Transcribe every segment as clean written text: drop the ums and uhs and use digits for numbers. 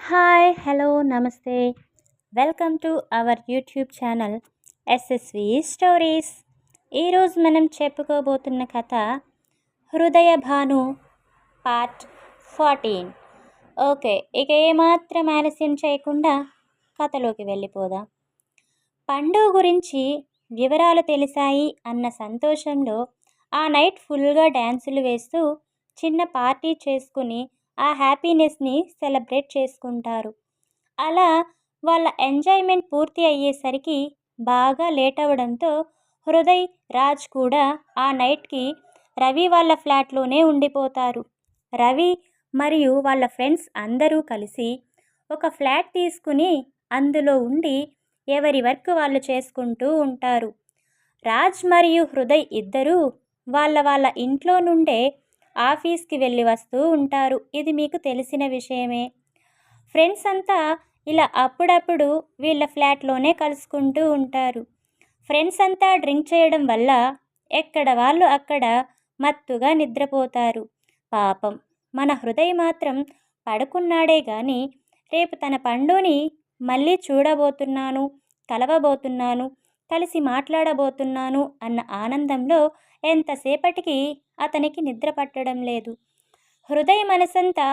Hi hello నమస్తే welcome to our YouTube channel SSV stories. ఈరోజు మనం చెప్పుకోబోతున్న కథ హృదయ భాను పార్ట్ 14. ఓకే, ఇక ఏమాత్రం ఆలస్యం చేయకుండా కథలోకి వెళ్ళిపోదాం. పండు గురించి వివరాలు తెలిసాయి అన్న సంతోషంలో ఆ నైట్ ఫుల్గా డ్యాన్సులు వేస్తూ చిన్న పార్టీ చేసుకుని ఆ హ్యాపీనెస్ని సెలబ్రేట్ చేసుకుంటారు. అలా వాళ్ళ ఎంజాయ్మెంట్ పూర్తి అయ్యేసరికి బాగా లేట్ అవ్వడంతో హృదయ్, రాజ్ కూడా ఆ నైట్కి రవి వాళ్ళ ఫ్లాట్లోనే ఉండిపోతారు. రవి మరియు వాళ్ళ ఫ్రెండ్స్ అందరూ కలిసి ఒక ఫ్లాట్ తీసుకుని అందులో ఉండి ఎవరి వర్క్ వాళ్ళు చేసుకుంటూ ఉంటారు. రాజ్ మరియు హృదయ్ ఇద్దరూ వాళ్ళ వాళ్ళ ఇంట్లో నుండే ఆఫీస్కి వెళ్ళి వస్తూ ఉంటారు. ఇది మీకు తెలిసిన విషయమే. ఫ్రెండ్స్ అంతా ఇలా అప్పుడప్పుడు వీళ్ళ ఫ్లాట్లోనే కలుసుకుంటూ ఉంటారు. ఫ్రెండ్స్ అంతా డ్రింక్ చేయడం వల్ల ఎక్కడ వాళ్ళు అక్కడ మత్తుగా నిద్రపోతారు. పాపం మన హృదయ్ మాత్రం పడుకున్నాడే కానీ రేపు తన పండుని మళ్ళీ చూడబోతున్నాను, కలవబోతున్నాను, కలిసి మాట్లాడబోతున్నాను అన్న ఆనందంలో ఎంతసేపటికి అతనికి నిద్ర పట్టడం లేదు. హృదయ మనసంతా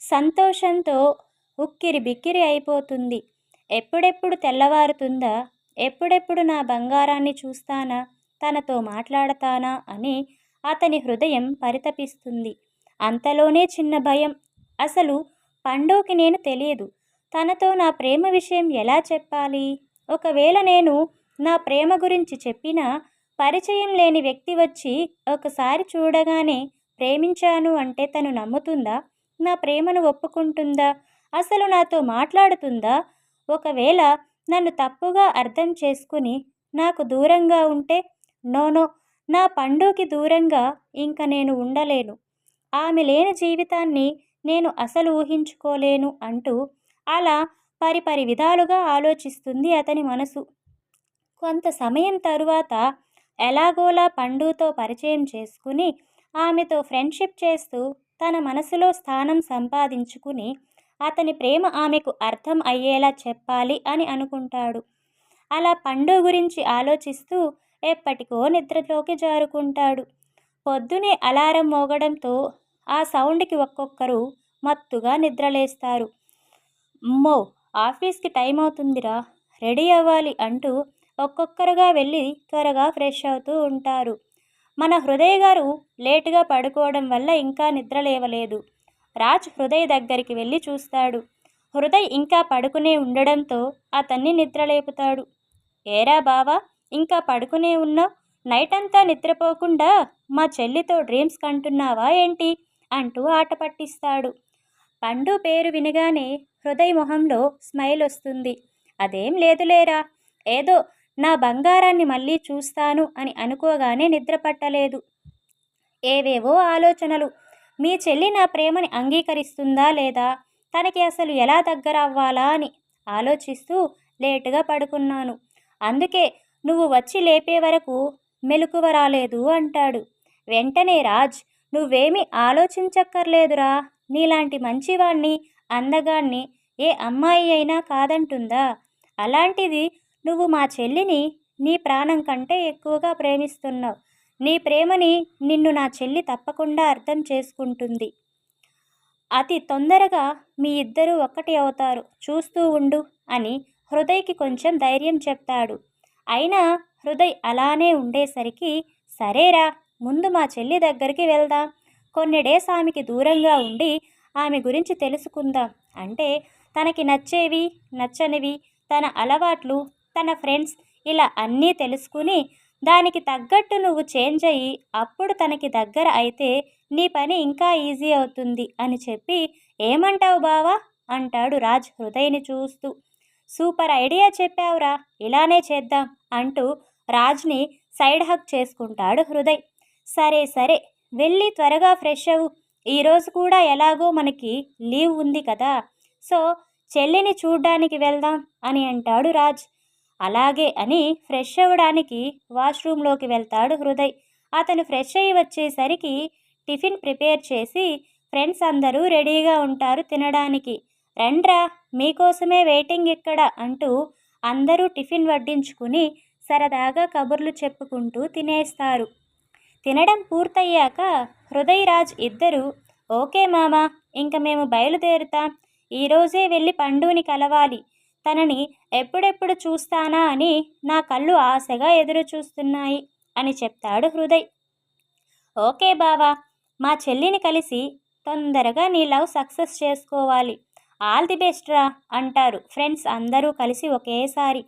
సంతోషంతో ఉక్కిరి బిక్కిరి అయిపోతుంది. ఎప్పుడెప్పుడు తెల్లవారుతుందా, ఎప్పుడెప్పుడు నా బంగారాన్ని చూస్తానా, తనతో మాట్లాడతానా అని అతని హృదయం పరితపిస్తుంది. అంతలోనే చిన్న భయం. అసలు పండుకి నేను తెలియదు. తనతో నా ప్రేమ విషయం ఎలా చెప్పాలి? ఒకవేళ నేను నా ప్రేమ గురించి చెప్పినా పరిచయం లేని వ్యక్తి వచ్చి ఒకసారి చూడగానే ప్రేమించాను అంటే తను నమ్ముతుందా? నా ప్రేమను ఒప్పుకుంటుందా? అసలు నాతో మాట్లాడుతుందా? ఒకవేళ నన్ను తప్పుగా అర్థం చేసుకుని నాకు దూరంగా ఉంటే? నోనో, నా పండుకి దూరంగా ఇంక నేను ఉండలేను. ఆమె లేని జీవితాన్ని నేను అసలు ఊహించుకోలేను అంటూ అలా పరిపరి విధాలుగా ఆలోచిస్తుంది అతని మనసు. కొంత సమయం తరువాత ఎలాగోలా పండుతో పరిచయం చేసుకుని ఆమెతో ఫ్రెండ్షిప్ చేస్తూ తన మనసులో స్థానం సంపాదించుకుని అతని ప్రేమ ఆమెకు అర్థం అయ్యేలా చెప్పాలి అని అనుకుంటాడు. అలా పండు గురించి ఆలోచిస్తూ ఎప్పటికో నిద్రలోకి జారుకుంటాడు. పొద్దునే అలారం మోగడంతో ఆ సౌండ్కి ఒక్కొక్కరు మత్తుగా నిద్రలేస్తారు. అమ్మో, ఆఫీస్కి టైం అవుతుందిరా, రెడీ అవ్వాలి అంటూ ఒక్కొక్కరుగా వెళ్ళి త్వరగా ఫ్రెష్ అవుతూ ఉంటారు. మన హృదయ్ గారు లేటుగా పడుకోవడం వల్ల ఇంకా నిద్ర లేవలేదు. రాజ్ హృదయ్ దగ్గరికి వెళ్ళి చూస్తాడు. హృదయ్ ఇంకా పడుకునే ఉండడంతో అతన్ని నిద్రలేపుతాడు. ఏరా బావా, ఇంకా పడుకునే ఉన్నావు? నైట్ అంతా నిద్రపోకుండా మా చెల్లితో డ్రీమ్స్ కంటున్నావా ఏంటి అంటూ ఆట పట్టిస్తాడు. పండు పేరు వినగానే హృదయ్ మొహంలో స్మైల్ వస్తుంది. అదేం లేదులేరా, ఏదో నా బంగారాన్ని మళ్ళీ చూస్తాను అని అనుకోగానే నిద్ర పట్టలేదు. ఏవేవో ఆలోచనలు. మీ చెల్లి నా ప్రేమని అంగీకరిస్తుందా లేదా, తనకి అసలు ఎలా దగ్గర అవ్వాలా అని ఆలోచిస్తూ లేటుగా పడుకున్నాను. అందుకే నువ్వు వచ్చి లేపే వరకు మెలకువ రాలేదు అంటాడు. వెంటనే రాజ్, నువ్వేమీ ఆలోచించక్కర్లేదురా, నీలాంటి మంచివాణ్ణి, అందగాన్ని ఏ అమ్మాయి అయినా కాదంటుందా? అలాంటిది నువ్వు మా చెల్లిని నీ ప్రాణం కంటే ఎక్కువగా ప్రేమిస్తున్నావు. నీ ప్రేమని నిన్ను నా చెల్లి తప్పకుండా అర్థం చేసుకుంటుంది. అతి తొందరగా మీ ఇద్దరూ ఒక్కటి అవుతారు, చూస్తూ ఉండు అని హృదయ్కి కొంచెం ధైర్యం చెప్తాడు. అయినా హృదయ్ అలానే ఉండేసరికి, సరేరా, ముందు మా చెల్లి దగ్గరికి వెళ్దాం, కొన్ని డేస్ ఆమెకి దూరంగా ఉండి ఆమె గురించి తెలుసుకుందాం. అంటే తనకి నచ్చేవి, నచ్చనివి, తన అలవాట్లు, తన ఫ్రెండ్స్, ఇలా అన్నీ తెలుసుకుని దానికి తగ్గట్టు నువ్వు చేంజ్ అయ్యి అప్పుడు తనకి దగ్గర అయితే నీ పని ఇంకా ఈజీ అవుతుంది అని చెప్పి, ఏమంటావు బావా అంటాడు రాజ్ హృదయ్ని చూస్తూ. సూపర్ ఐడియా చెప్పావురా, ఇలానే చేద్దాం అంటూ రాజ్ని సైడ్ హగ్ చేసుకుంటాడు హృదయ్. సరే సరే, వెళ్ళి త్వరగా ఫ్రెష్ అవ్వు, ఈరోజు కూడా ఎలాగో మనకి లీవ్ ఉంది కదా, సో చెల్లిని చూడ్డానికి వెళ్దాం అని అంటాడు రాజ్. అలాగే అని ఫ్రెష్ అవ్వడానికి వాష్రూమ్లోకి వెళ్తాడు హృదయ్. అతను ఫ్రెష్ అయ్యి వచ్చేసరికి టిఫిన్ ప్రిపేర్ చేసి ఫ్రెండ్స్ అందరూ రెడీగా ఉంటారు తినడానికి. రండ్రా, మీకోసమే వెయిటింగ్ ఇక్కడ అంటూ అందరూ టిఫిన్ వడ్డించుకుని సరదాగా కబుర్లు చెప్పుకుంటూ తినేస్తారు. తినడం పూర్తయ్యాక హృదయరాజ్ ఇద్దరు, ఓకే మామా, ఇంక మేము బయలుదేరుతాం. ఈరోజే వెళ్ళి పండుని కలవాలి. తనని ఎప్పుడెప్పుడు చూస్తానా అని నా కళ్ళు ఆశగా ఎదురు చూస్తున్నాయి అని చెప్తాడు హృదయ్. ఓకే బావా, మా చెల్లిని కలిసి తొందరగా నీ లవ్ సక్సెస్ చేసుకోవాలి. ఆల్ ది బెస్ట్ రా అంటారు ఫ్రెండ్స్ అందరూ కలిసి ఒకేసారి.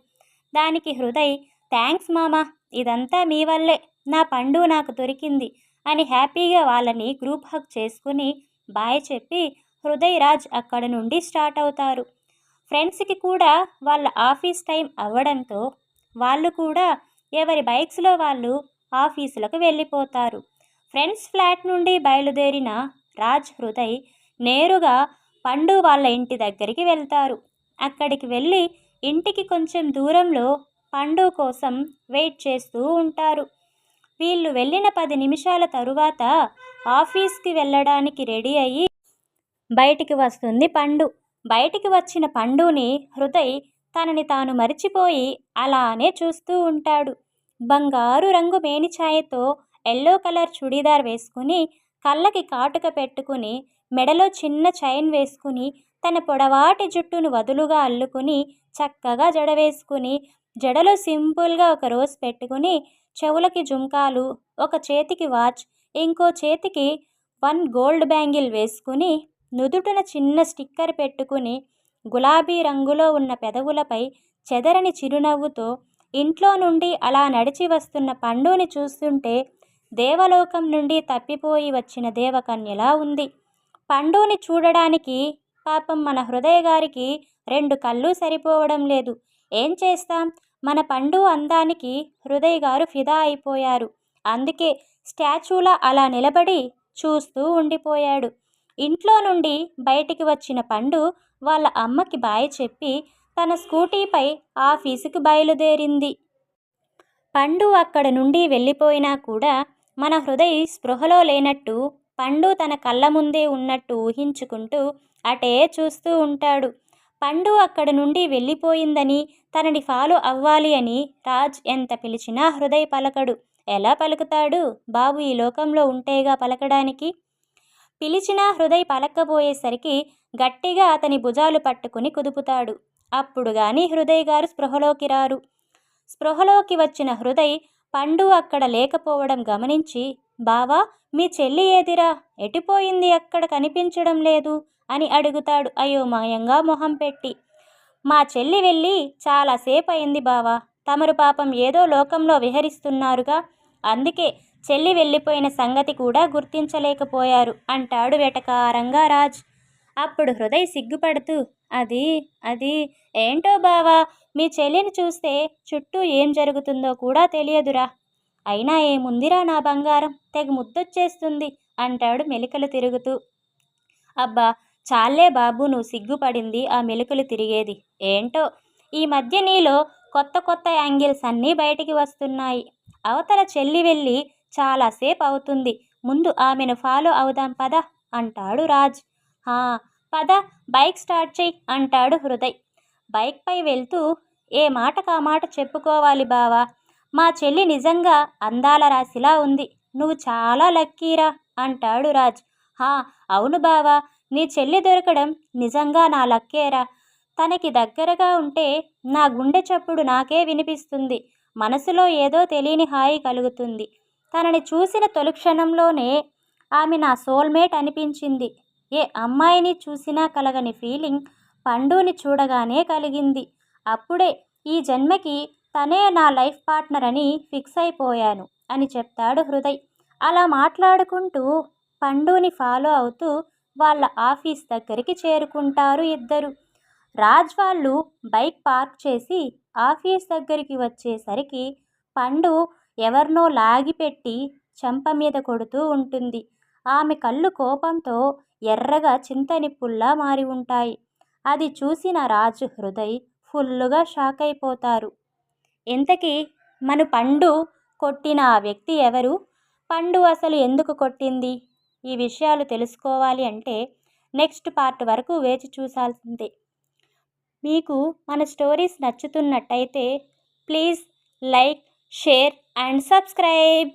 దానికి హృదయ్, థ్యాంక్స్ మామా, ఇదంతా మీ వల్లే, నా పండు నాకు దొరికింది అని హ్యాపీగా వాళ్ళని గ్రూప్ హగ్ చేసుకుని బాయ్ చెప్పి హృదయరాజ్ అక్కడ నుండి స్టార్ట్ అవుతారు. ఫ్రెండ్స్కి కూడా వాళ్ళ ఆఫీస్ టైం అవ్వడంతో వాళ్ళు కూడా ఎవరి బైక్స్లో వాళ్ళు ఆఫీసులకు వెళ్ళిపోతారు. ఫ్రెండ్స్ ఫ్లాట్ నుండి బయలుదేరిన రాజ్ హృదయ్ నేరుగా పండు వాళ్ళ ఇంటి దగ్గరికి వెళ్తారు. అక్కడికి వెళ్ళి ఇంటికి కొంచెం దూరంలో పండు కోసం వెయిట్ చేస్తూ ఉంటారు. వీళ్ళు వెళ్ళిన 10 నిమిషాల తరువాత ఆఫీస్కి వెళ్ళడానికి రెడీ అయ్యి బయటికి వస్తుంది పండు. బయటికి వచ్చిన పండుని హృదయ్ తనని తాను మరిచిపోయి అలానే చూస్తూ ఉంటాడు. బంగారు రంగు మేనిఛాయతో ఎల్లో కలర్ చుడీదార్ వేసుకుని, కళ్ళకి కాటుక పెట్టుకుని, మెడలో చిన్న చైన్ వేసుకుని, తన పొడవాటి జుట్టును వదులుగా అల్లుకుని, చక్కగా జడ వేసుకుని, జడలో సింపుల్గా ఒక రోజ్ పెట్టుకుని, చెవులకి జుంకాలు, ఒక చేతికి వాచ్, ఇంకో చేతికి 1 గోల్డ్ బ్యాంగిల్ వేసుకుని, నుదుటిన చిన్న స్టిక్కర్ పెట్టుకుని, గులాబీ రంగులో ఉన్న పెదవులపై చెదరని చిరునవ్వుతో ఇంట్లో నుండి అలా నడిచి వస్తున్న పండుని చూస్తుంటే దేవలోకం నుండి తప్పిపోయి వచ్చిన దేవకన్యలా ఉంది. పండుని చూడడానికి పాపం మన హృదయ గారికి 2 కళ్ళు సరిపోవడం లేదు. ఏం చేస్తాం, మన పండు అందానికి హృదయ్ గారు ఫిదా అయిపోయారు. అందుకే స్టాచ్యూలా అలా నిలబడి చూస్తూ ఉండిపోయాడు. ఇంట్లో నుండి బయటికి వచ్చిన పండు వాళ్ళ అమ్మకి బాయ్ చెప్పి తన స్కూటీపై ఆఫీసుకు బయలుదేరింది. పండు అక్కడ నుండి వెళ్ళిపోయినా కూడా మన హృదయ్ స్పృహలో లేనట్టు, పండు తన కళ్ళ ముందే ఉన్నట్టు ఊహించుకుంటూ అటే చూస్తూ ఉంటాడు. పండు అక్కడ నుండి వెళ్ళిపోయిందని, తనని ఫాలో అవ్వాలి అని రాజ్ ఎంత పిలిచినా హృదయ్ పలకడు. ఎలా పలుకుతాడు బాబు, ఈ లోకంలో ఉంటేగా పలకడానికి. పిలిచినా హృదయ్ పలక్కపోయేసరికి గట్టిగా అతని భుజాలు పట్టుకుని కుదుపుతాడు. అప్పుడు గాని హృదయ్ గారు స్పృహలోకి రారు. స్పృహలోకి వచ్చిన హృదయ్ పండు అక్కడ లేకపోవడం గమనించి, బావా, మీ చెల్లి ఏదిరా, ఎటుపోయింది, అక్కడ కనిపించడం లేదు అని అడుగుతాడు అయోమయంగా మొహం పెట్టి. మా చెల్లి వెళ్ళి చాలాసేపు అయింది బావా, తమరు పాపం ఏదో లోకంలో విహరిస్తున్నారుగా, అందుకే చెల్లి వెళ్ళిపోయిన సంగతి కూడా గుర్తించలేకపోయారు అంటాడు వెటకారంగా రాజ్. అప్పుడు హృదయ్ సిగ్గుపడుతూ, అది అది ఏంటో బావా, మీ చెల్లిని చూస్తే చుట్టూ ఏం జరుగుతుందో కూడా తెలియదురా. అయినా ఏముందిరా నా బంగారం, తెగ ముద్దొచ్చేస్తుంది అంటాడు మెలికలు తిరుగుతూ. అబ్బా చాలే బాబు, నువ్వు సిగ్గుపడింది ఆ మెలికలు తిరిగేది. ఏంటో ఈ మధ్య నీలో కొత్త కొత్త యాంగిల్స్ అన్నీ బయటికి వస్తున్నాయి. అవతల చెల్లి వెళ్ళి చాలాసేపు అవుతుంది, ముందు ఆమెను ఫాలో అవుదాం పద అంటాడు రాజ్. పద, బైక్ స్టార్ట్ చెయ్యి అంటాడు హృదయ్. బైక్పై వెళ్తూ, ఏ మాటకా మాట చెప్పుకోవాలి బావా, మా చెల్లి నిజంగా అందాల రాశిలా ఉంది, నువ్వు చాలా లక్కీరా అంటాడు రాజ్. అవును బావా, నీ చెల్లి దొరకడం నిజంగా నా లక్కేరా. తనకి దగ్గరగా ఉంటే నా గుండె చప్పుడు నాకే వినిపిస్తుంది, మనసులో ఏదో తెలియని హాయి కలుగుతుంది. తనని చూసిన తొలి క్షణంలోనే ఆమె నా సోల్మేట్ అనిపించింది. ఏ అమ్మాయిని చూసినా కలగని ఫీలింగ్ పండుని చూడగానే కలిగింది. అప్పుడే ఈ జన్మకి తనే నా లైఫ్ పార్ట్నర్ అని ఫిక్స్ అయిపోయాను అని చెప్తాడు హృదయ్. అలా మాట్లాడుకుంటూ పండుని ఫాలో అవుతూ వాళ్ళ ఆఫీస్ దగ్గరికి చేరుకుంటారు ఇద్దరు. రాజ్ వాళ్ళు బైక్ పార్క్ చేసి ఆఫీస్ దగ్గరికి వచ్చేసరికి పండు ఎవరినో లాగిపెట్టి చెంప మీద కొడుతూ ఉంటుంది. ఆమె కళ్ళు కోపంతో ఎర్రగా చింతనిప్పుల్లా మారి ఉంటాయి. అది చూసిన రాజు హృదయ్ ఫుల్లుగా షాక్ అయిపోతారు. ఇంతకీ మన పండు కొట్టిన ఆ వ్యక్తి ఎవరు? పండు అసలు ఎందుకు కొట్టింది? ఈ విషయాలు తెలుసుకోవాలి అంటే నెక్స్ట్ పార్ట్ వరకు వేచి చూసాల్సిందే. మీకు మన స్టోరీస్ నచ్చుతున్నట్టయితే please like, share and subscribe.